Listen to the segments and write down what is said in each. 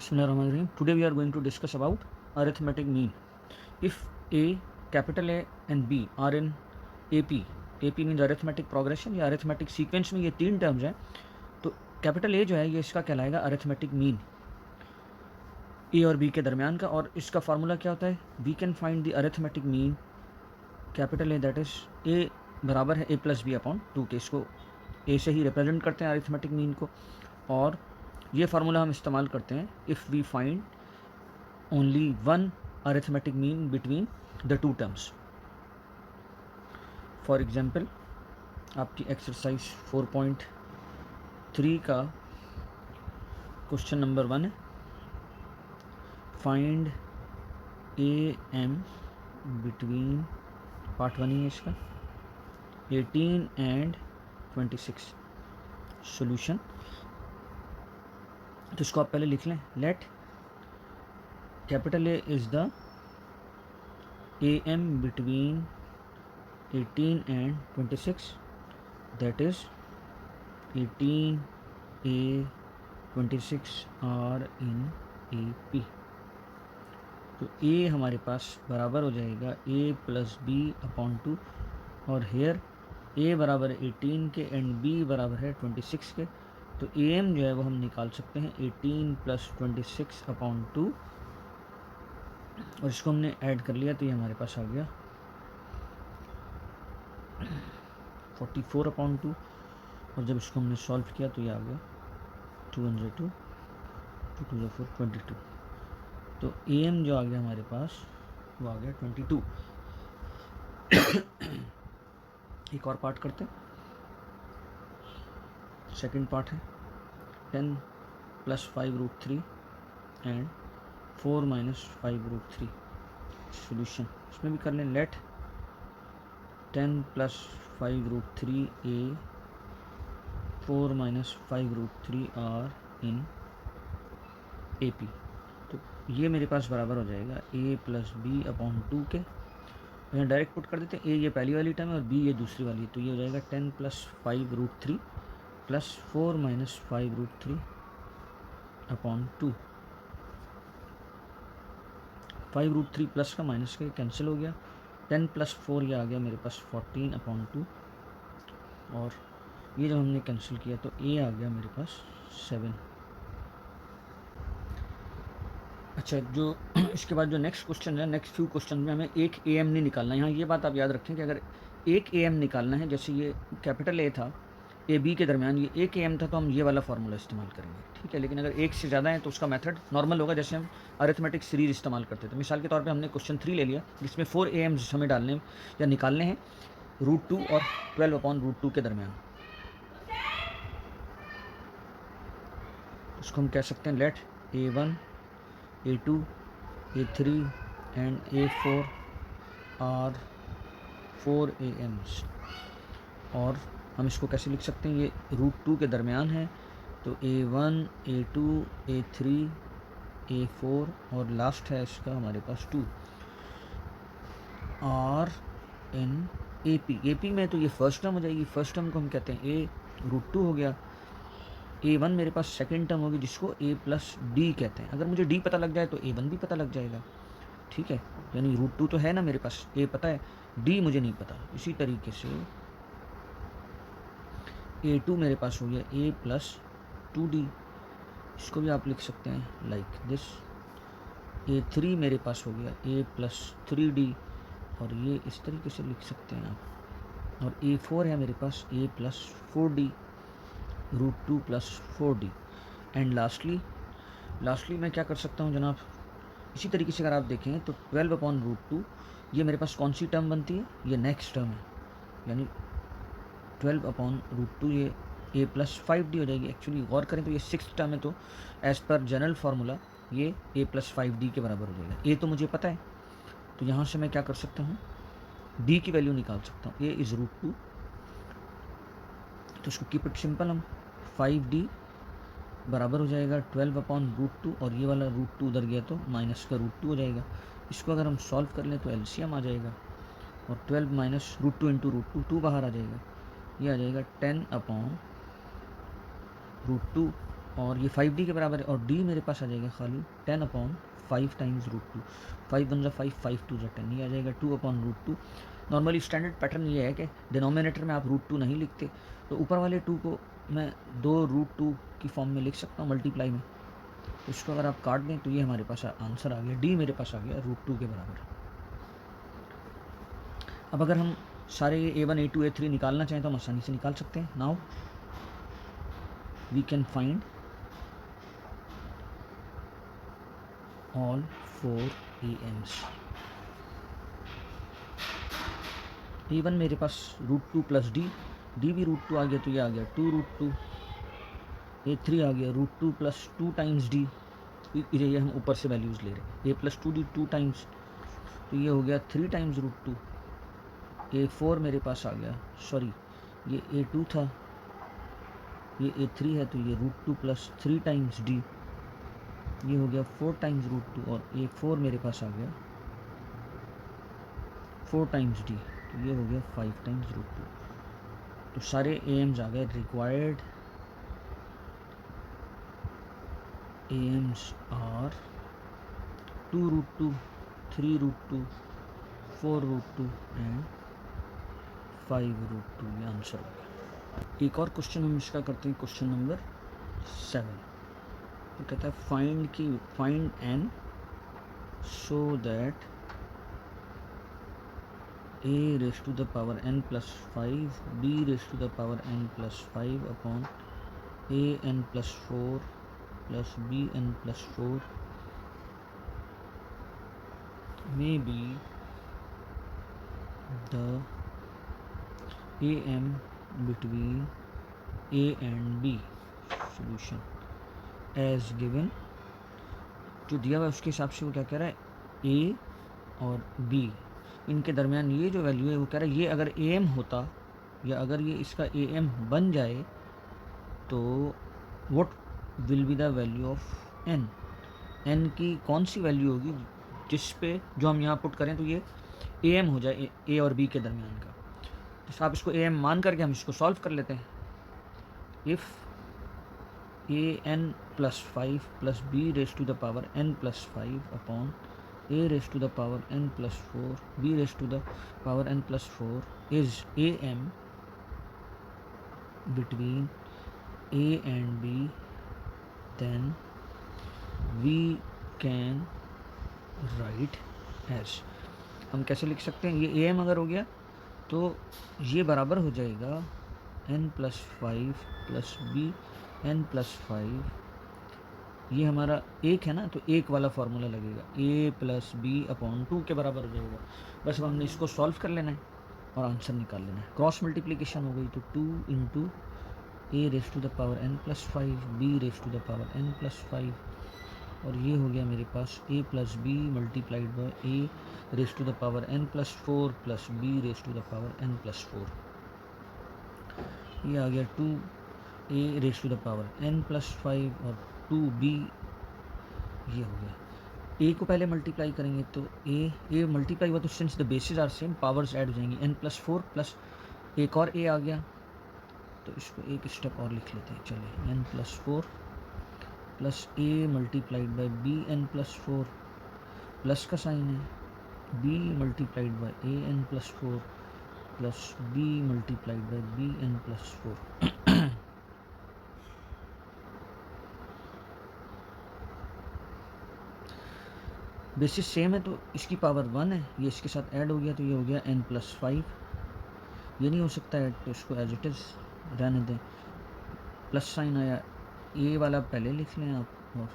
Bismillahirrahmanirrahim. Today we are going to discuss about arithmetic mean. If A, capital A and B are in AP, AP means arithmetic progression या arithmetic sequence में ये तीन terms हैं, तो capital A जो है ये इसका कहलाएगा अरिथमेटिक मीन ए और बी के दरमियान का। और इसका फार्मूला क्या होता है? We can find the arithmetic mean capital A, that is A बराबर है ए प्लस बी अपॉन 2 के। इसको ए से ही रिप्रेजेंट करते हैं अरिथमेटिक मीन को, और ये फार्मूला हम इस्तेमाल करते हैं if we find only one arithmetic mean between the two terms. For example आपकी एक्सरसाइज 4.3 का क्वेश्चन नंबर 1 है, find A M between, part 1 ही है इसका, 18 एंड 26। सॉल्यूशन तो इसको आप पहले लिख लें। Let capital A is the A M between 18 and 26, that is 18 A 26 are in A P. तो ए हमारे पास बराबर हो जाएगा ए प्लस बी अपॉन 2, और हेयर ए बराबर है 18 के एंड बी बराबर है 26 के। तो ए एम जो है वो हम निकाल सकते हैं 18 प्लस 26 अपॉन 2, और इसको हमने ऐड कर लिया तो ये हमारे पास आ गया 44 अपॉन 2, और जब इसको हमने सॉल्व किया तो ये आ गया 202, 2 2 4 22। तो ए एम जो आ गया हमारे पास वो आ गया 22। एक और पार्ट करते हैं, सेकंड पार्ट है 10 plus 5 root 3 and 4 minus 5 root 3। Solution इसमें भी कर लें। Let 10 plus 5 root 3 A 4 minus 5 root 3 are in A P. तो ये मेरे पास बराबर हो जाएगा ए प्लस बी अपॉन 2 के। यहाँ डायरेक्ट पुट कर देते हैं, ए ये पहली वाली टर्म है और बी ये दूसरी वाली है, तो ये हो जाएगा 10 plus 5 root 3 plus 4 minus 5 root 3 upon 2। 5 root 3 plus का माइनस का कैंसिल हो गया, 10 प्लस 4 ये आ गया मेरे पास 14 अपॉन 2, और ये जब हमने कैंसिल किया तो ए आ गया मेरे पास 7। अच्छा, जो इसके बाद जो नेक्स्ट क्वेश्चन है, नेक्स्ट फ्यू क्वेश्चन में हमें एक ए एम नहीं निकालना है। यहाँ ये बात आप याद रखें कि अगर एक ए एम निकालना है, जैसे ये कैपिटल ए था ए बी के दरमियान ये एक ए एम था, तो हम ये वाला फार्मूला इस्तेमाल करेंगे, ठीक है। लेकिन अगर एक से ज़्यादा है तो उसका मेथड नॉर्मल होगा, जैसे हम अरिथमेटिक सीरीज इस्तेमाल करते थे। मिसाल के तौर पे हमने क्वेश्चन 3 ले लिया जिसमें 4 ए एम्स हमें डालने या निकालने हैं √2 और 12 अपॉन √2 के दरमियान। उसको हम कह सकते हैं late A1 A2 A3 and A4 are 4 AMs। और हम इसको कैसे लिख सकते हैं, ये √2 के दरमियान है, तो A1 A2 A3 A4 और लास्ट है इसका हमारे पास 2 आर इन AP में। तो ये फर्स्ट टर्म हो जाएगी, फर्स्ट टर्म को हम कहते हैं A √2 हो गया। A1 मेरे पास सेकेंड टर्म होगी जिसको A प्लस डी कहते हैं। अगर मुझे D पता लग जाए तो A1 भी पता लग जाएगा, ठीक है। यानी √2 तो है ना मेरे पास, A पता है, D मुझे नहीं पता। इसी तरीके से A2 मेरे पास हो गया A प्लस 2D, इसको भी आप लिख सकते हैं लाइक दिस। A3 मेरे पास हो गया A प्लस 3D, और ये इस तरीके से लिख सकते हैं आप। और A4 है मेरे पास A plus 4D, √2 plus 4D। And lastly मैं क्या कर सकता हूँ जनाब, इसी तरीके से अगर आप देखें तो 12 अपॉन √2 ये मेरे पास कौन सी टर्म बनती है, ये नेक्स्ट टर्म है, यानी 12 अपॉन √2 ये A प्लस 5D हो जाएगी। एक्चुअली गौर करें तो ये 6th टर्म है, तो एज़ पर जनरल फार्मूला ये A प्लस 5D के बराबर हो जाएगा। A तो मुझे पता है, तो यहाँ से मैं क्या कर सकता हूँ, D की वैल्यू निकाल सकता हूँ। A इज़ √2, तो इसको कीप इट सिंपल, हम 5D बराबर हो जाएगा 12 अपॉन √2, और ये वाला √2 उधर गया तो माइनस का √2 हो जाएगा। इसको अगर हम सॉल्व कर लें तो LCM आ जाएगा, और 12 माइनस √2 इंटू √2 2 बाहर आ जाएगा, ये आ जाएगा 10 अपॉन √2 और ये 5d के बराबर है, और d मेरे पास आ जाएगा खाली 10/5 टाइम्स √2। 5 1 5, 5 2 10, ये आ जाएगा 2/√2। नॉर्मली स्टैंडर्ड पैटर्न ये है कि डिनोमिनेटर में आप √2 नहीं लिखते, तो ऊपर वाले 2 को मैं 2 √2 की फॉर्म में लिख सकता हूँ मल्टीप्लाई में। तो इसको अगर आप काट दें तो ये हमारे पास आंसर आ गया, d मेरे पास आ गया √2 के बराबर। अब अगर हम सारे a1 a2 a3 निकालना चाहें तो हम आसानी से निकाल सकते हैं। Now we can find all 4 AMs। a1 मेरे पास √2 प्लस d भी √2 आ गया, तो ये आ गया 2 √2। a3 आ गया √2 प्लस 2 टाइम्स d, ये हम ऊपर से वैल्यूज़ ले रहे हैं, a प्लस 2d 2 टाइम्स, तो ये हो गया 3 टाइम्स √2। a4 मेरे पास आ गया, सॉरी ये a2 था, ये a3 है, तो ये √2 प्लस 3 टाइम्स d, ये हो गया 4 टाइम्स √2, और a4 मेरे पास आ गया 4 टाइम्स d, तो ये हो गया 5 टाइम्स √2। तो सारे AMs आ गए। रिक्वायर्ड AMs आर 2 √2, 3 √2, 4 √2 एंड 5 √2, ये आंसर हो गया। एक और क्वेश्चन हम इसका करते हैं, क्वेश्चन नंबर 7। तो कहता है find n so that a raise to the power n plus 5, b raise to the power n plus 5 upon a n plus 4 plus b n plus 4 may be the AM between a and b। Solution as given, जो दिया हुआ है उसके हिसाब से वो क्या कह रहा है, a और b इनके दरमियान ये जो वैल्यू है वो कह रहा है ये अगर AM होता, या अगर ये इसका AM बन जाए तो what will be the value of n। n की कौन सी वैल्यू होगी जिस पे जो हम यहाँ पुट करें तो ये AM हो जाए a और b के दरमियान का। तो आप इसको AM मान करके हम इसको सॉल्व कर लेते हैं। If an plus 5 plus b raise to the power n plus 5 upon a raise to the power n plus 4 b raise to the power n plus 4 is AM between a and b, then we can write as। हम कैसे लिख सकते हैं, ये AM अगर हो गया तो ये बराबर हो जाएगा n plus 5 plus b n plus 5, ये हमारा एक है ना, तो एक वाला फार्मूला लगेगा a प्लस बी अपॉन 2 के बराबर हो जाएगा। बस अब हमने इसको सॉल्व कर लेना है और आंसर निकाल लेना है। क्रॉस मल्टीप्लिकेशन हो गई, तो 2 into a raise to the power n plus 5 b raise to the power n plus 5, और ये हो गया मेरे पास a plus b multiplied by a raise to the power n plus 4 plus b raise to the power n plus 4, ये आ गया 2a raise to the power n plus 5 और 2b, ये हो गया। a को पहले मल्टीप्लाई करेंगे तो a मल्टीप्लाई हुआ तो since the bases are same powers add हो जाएंगी, n प्लस 4 प्लस एक और a आ गया, तो इसको एक स्टेप और लिख लेते हैं। चलिए n plus 4 plus a multiplied by b n plus 4, plus का साइन है, b multiplied by a n plus 4 plus b multiplied by b n plus 4। Bases same है तो इसकी पावर 1 है, ये इसके साथ ऐड हो गया तो ये हो गया n प्लस 5, ये नहीं हो सकता ऐड, तो इसको एज इट इज़ रहने दें। प्लस साइन आया, ये वाला पहले लिख लें आप, और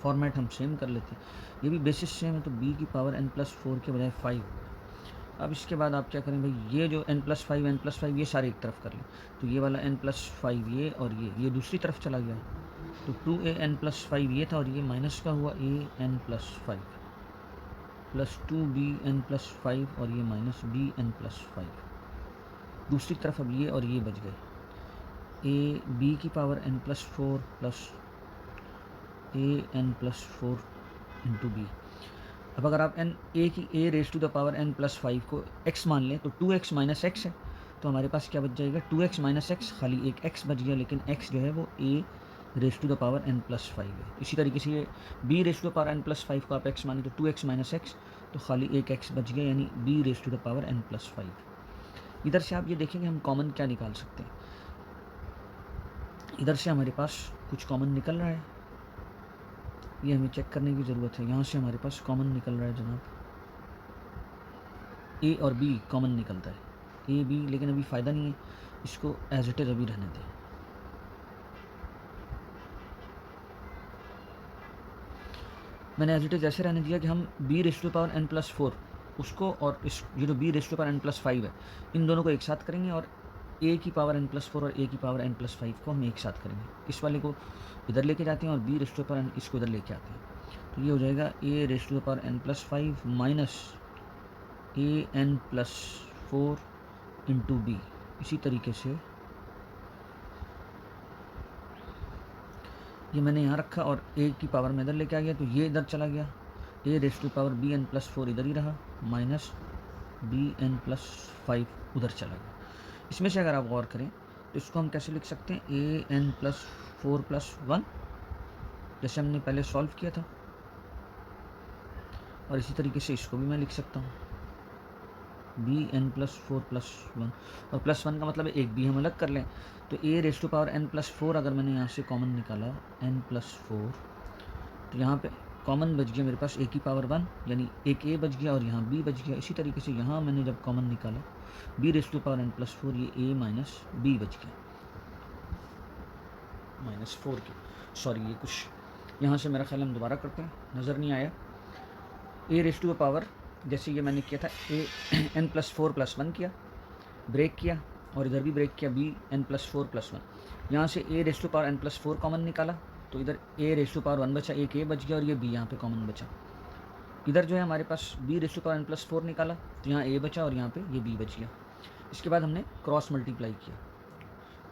फॉर्मेट हम सेम कर लेते हैं। ये भी बेसिस सेम है तो b की पावर n प्लस 4 के बजाय 5 होगा। अब इसके बाद आप क्या करें भाई, ये जो n प्लस 5 ये सारे एक तरफ कर लें, तो ये वाला n प्लस 5 ये और ये दूसरी तरफ चला गया, तो 2a n प्लस 5 ये था और ये माइनस का हुआ a n plus 5 plus 2b n plus 5 और ये माइनस b n प्लस 5, दूसरी तरफ अब ये और ये बच गए, a b की power n plus 4 plus a n plus 4 into b. अब अगर आप a की a raise to the power n plus 5 को x मान लें तो 2x माइनस एक्स है, तो हमारे पास क्या बच जाएगा 2x माइनस एक्स, खाली एक x बच गया, लेकिन x जो है वो a raise to the power n plus 5 है। इसी तरीके से ये b raise to the power n plus 5 को आप x माने तो 2x माइनस एक्स, तो खाली एक x बच गया, यानी b raise to the power n plus 5। इधर से आप ये देखेंगे हम कॉमन क्या निकाल सकते हैं। इधर से हमारे पास कुछ कॉमन निकल रहा है, ये हमें चेक करने की ज़रूरत है। यहाँ से हमारे पास कॉमन निकल रहा है जनाब, a और b कॉमन निकलता है, a b, लेकिन अभी फ़ायदा नहीं है, इसको एज इट इज़ अभी रहने दें। मैंने एज इट इज़ ऐसे रहने दिया कि हम b raise to power n plus 4 उसको और इस ये जो b raise to power n plus 5 है, इन दोनों को एक साथ करेंगे और a की पावर n प्लस 4 और a की पावर n प्लस 5 को हम एक साथ करेंगे। इस वाले को इधर लेके जाते हैं और b raise to power n इसको इधर लेके आते हैं, तो ये हो जाएगा a raise to power n plus 5 minus a n plus 4 into b। इसी तरीके से ये मैंने यहाँ रखा और a की पावर में इधर लेके आ गया, तो ये इधर चला गया, a raise to power b n plus 4 इधर ही रहा, माइनस b n प्लस 5 उधर चला गया। इसमें से अगर आप गौर करें तो इसको हम कैसे लिख सकते हैं, a n प्लस 4 प्लस 1, जैसे हमने पहले सॉल्व किया था, और इसी तरीके से इसको भी मैं लिख सकता हूँ b n प्लस 4 प्लस 1, और प्लस 1 का मतलब है एक b हम अलग कर लें, तो a raise to power n plus 4 अगर मैंने यहाँ से कॉमन निकाला n प्लस 4, तो यहाँ पे कॉमन बच गया मेरे पास a की पावर 1, यानी एक a बच गया और यहाँ b बच गया। इसी तरीके से यहाँ मैंने जब कॉमन निकाला b raise to power n plus 4, ये a माइनस b बच गया, माइनस 4 की, सॉरी ये कुछ यहाँ से मेरा ख्याल हम दोबारा करते हैं, नज़र नहीं आया। a रेस टू पावर, जैसे ये मैंने किया था a n प्लस 4 प्लस 1 किया, ब्रेक किया, और इधर भी ब्रेक किया b n प्लस 4 प्लस 1, यहाँ से a raise to power n plus 4 common निकाला, तो इधर a रेस टू पावर 1 बचा, एक a बच गया और ये b यहाँ पे कॉमन बचा। इधर जो है हमारे पास b raise to power n plus 4 निकाला, तो यहाँ a बचा और यहाँ पे ये b बच गया। इसके बाद हमने क्रॉस मल्टीप्लाई किया,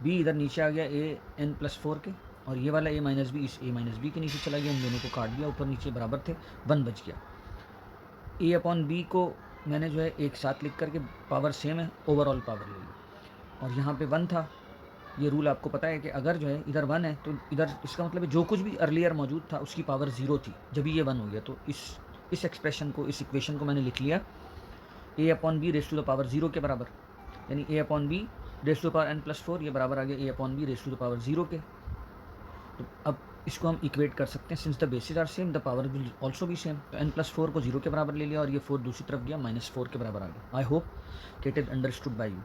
b इधर नीचे आ गया a n प्लस 4 के, और ये वाला a माइनस बी इस a माइनस बी के नीचे चला गया, इन दोनों को काट दिया, ऊपर नीचे बराबर थे, 1 बच गया। a अपॉन b को मैंने जो है एक साथ लिख करके पावर सेम है, ओवरऑल पावर ले ली, और यहाँ पे 1 था। ये रूल आपको पता है कि अगर जो है इधर 1 है तो इधर इसका मतलब है जो कुछ भी अर्लियर मौजूद था उसकी पावर 0 थी, जब ये 1 हो गया, तो इस एक्सप्रेशन को, इस इक्वेशन को मैंने लिख लिया a upon b raise to the power 0 के बराबर, यानी a upon b raise to the power n plus 4, ये बराबर आ गया a upon b raise to the power 0 के। तो अब इसको हम इक्वेट कर सकते हैं, since the bases are same the power will also be same, तो n प्लस 4 को 0 के बराबर ले लिया और ये 4 दूसरी तरफ गया, माइनस 4 के बराबर आ गया। आई होप कि it is understood by you.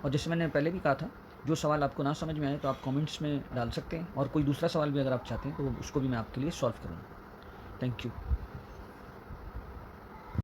और जैसे मैंने पहले भी कहा था, जो सवाल आपको ना समझ में आए तो आप कमेंट्स में डाल सकते हैं, और कोई दूसरा सवाल भी अगर आप चाहते हैं तो उसको भी मैं आपके लिए सॉल्व करूँगा। Thank you.